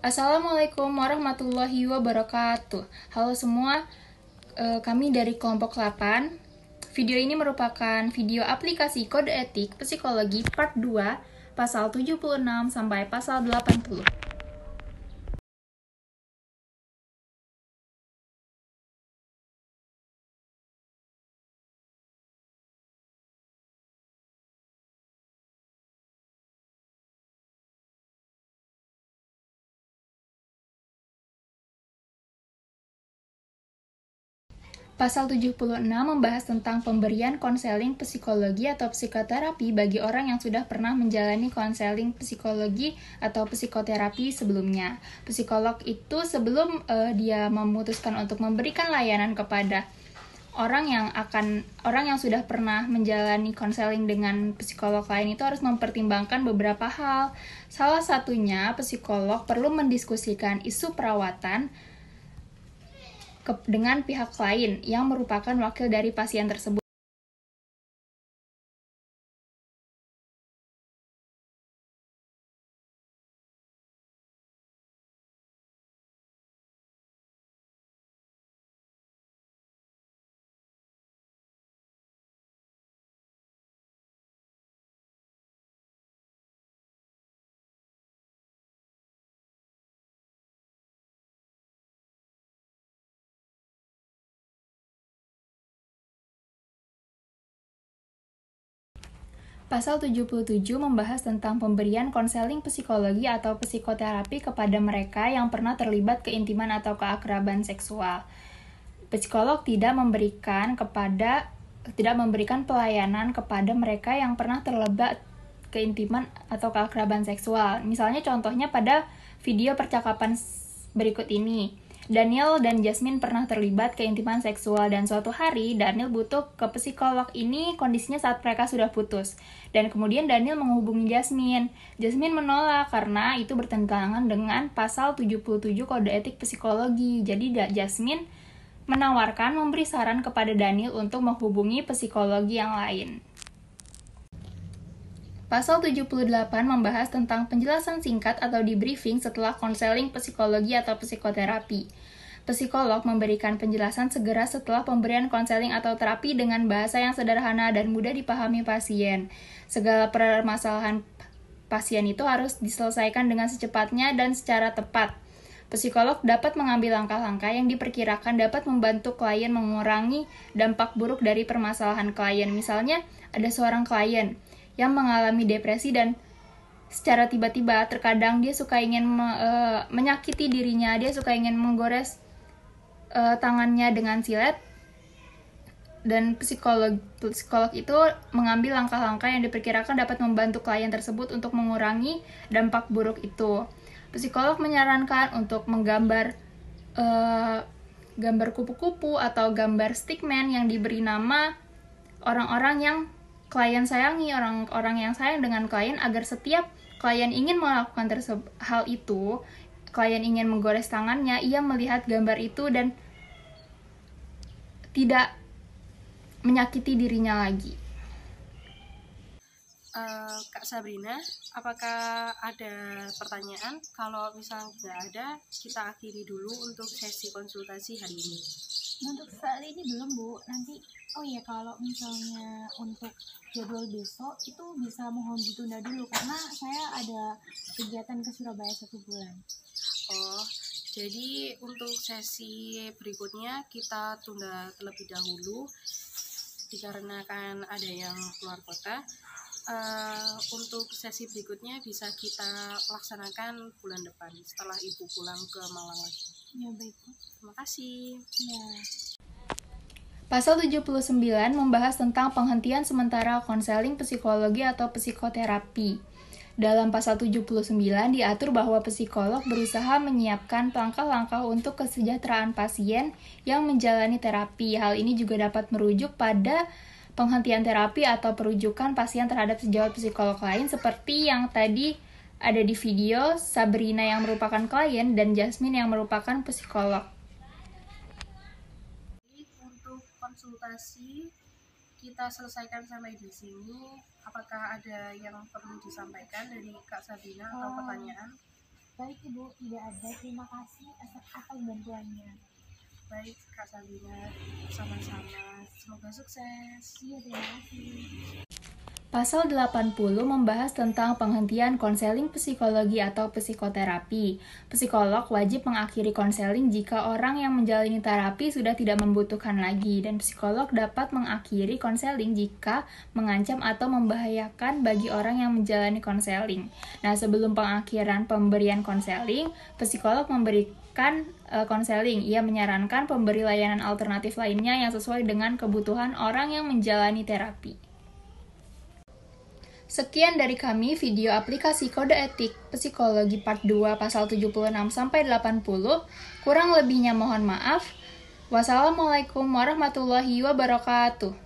Assalamualaikum warahmatullahi wabarakatuh. Halo semua, kami dari kelompok 8. Video ini merupakan video aplikasi kode etik psikologi part 2, pasal 76 sampai pasal 80. Pasal 76 membahas tentang pemberian konseling psikologi atau psikoterapi bagi orang yang sudah pernah menjalani konseling psikologi atau psikoterapi sebelumnya. Psikolog itu sebelum dia memutuskan untuk memberikan layanan kepada orang yang sudah pernah menjalani konseling dengan psikolog lain itu harus mempertimbangkan beberapa hal. Salah satunya, psikolog perlu mendiskusikan isu perawatan dengan pihak lain yang merupakan wakil dari pasien tersebut. Pasal 77 membahas tentang pemberian konseling psikologi atau psikoterapi kepada mereka yang pernah terlibat keintiman atau keakraban seksual. Psikolog tidak memberikan pelayanan kepada mereka yang pernah terlibat keintiman atau keakraban seksual. Misalnya contohnya pada video percakapan berikut ini. Daniel dan Jasmine pernah terlibat keintiman seksual dan suatu hari Daniel butuh ke psikolog. Ini kondisinya saat mereka sudah putus. Dan kemudian Daniel menghubungi Jasmine. Jasmine menolak karena itu bertentangan dengan pasal 77 kode etik psikologi. Jadi Jasmine menawarkan memberi saran kepada Daniel untuk menghubungi psikologi yang lain. Pasal 78 membahas tentang penjelasan singkat atau debriefing setelah konseling psikologi atau psikoterapi. Psikolog memberikan penjelasan segera setelah pemberian konseling atau terapi dengan bahasa yang sederhana dan mudah dipahami pasien. Segala permasalahan pasien itu harus diselesaikan dengan secepatnya dan secara tepat. Psikolog dapat mengambil langkah-langkah yang diperkirakan dapat membantu klien mengurangi dampak buruk dari permasalahan klien. Misalnya, ada seorang klien yang mengalami depresi dan secara tiba-tiba terkadang dia suka ingin menyakiti dirinya, dia suka ingin menggores tangannya dengan silet, dan psikolog itu mengambil langkah-langkah yang diperkirakan dapat membantu klien tersebut untuk mengurangi dampak buruk itu. Psikolog menyarankan untuk menggambar gambar kupu-kupu atau gambar stickman yang diberi nama orang-orang yang klien sayangi, orang-orang yang sayang dengan klien, agar setiap klien ingin melakukan hal itu, klien ingin menggores tangannya, ia melihat gambar itu dan tidak menyakiti dirinya lagi. Kak Sabrina, apakah ada pertanyaan? Kalau misalnya nggak ada, kita akhiri dulu untuk sesi konsultasi hari ini. Untuk saat ini belum, Bu. Nanti, oh ya, kalau misalnya untuk jadwal besok itu bisa mohon ditunda dulu karena saya ada kegiatan ke Surabaya 1 bulan. Oh, jadi untuk sesi berikutnya kita tunda terlebih dahulu dikarenakan ada yang keluar kota. Untuk sesi berikutnya bisa kita laksanakan bulan depan setelah Ibu pulang ke Malang lagi. Ya, baik, Bu. Terima kasih. Ya. Pasal 79 membahas tentang penghentian sementara konseling psikologi atau psikoterapi. Dalam pasal 79 diatur bahwa psikolog berusaha menyiapkan langkah-langkah untuk kesejahteraan pasien yang menjalani terapi. Hal ini juga dapat merujuk pada penghentian terapi atau perujukan pasien terhadap sejawat psikolog lain seperti yang tadi ada di video Sabrina yang merupakan klien dan Jasmine yang merupakan psikolog. Untuk konsultasi kita selesaikan sampai di sini. Apakah ada yang perlu disampaikan dari Kak Sabrina atau pertanyaan? Baik Ibu, tidak ada. Terima kasih atas bantuannya. Baik Kak Salina, sama-sama. Semoga sukses. Iya, terima kasih. Pasal 80 membahas tentang penghentian konseling psikologi atau psikoterapi. Psikolog wajib mengakhiri konseling jika orang yang menjalani terapi sudah tidak membutuhkan lagi, dan psikolog dapat mengakhiri konseling jika mengancam atau membahayakan bagi orang yang menjalani konseling. Nah, sebelum pengakhiran pemberian konseling, psikolog memberikan konseling. Ia menyarankan pemberi layanan alternatif lainnya yang sesuai dengan kebutuhan orang yang menjalani terapi. Sekian dari kami video aplikasi kode etik psikologi part 2 pasal 76-80. Kurang lebihnya mohon maaf. Wassalamualaikum warahmatullahi wabarakatuh.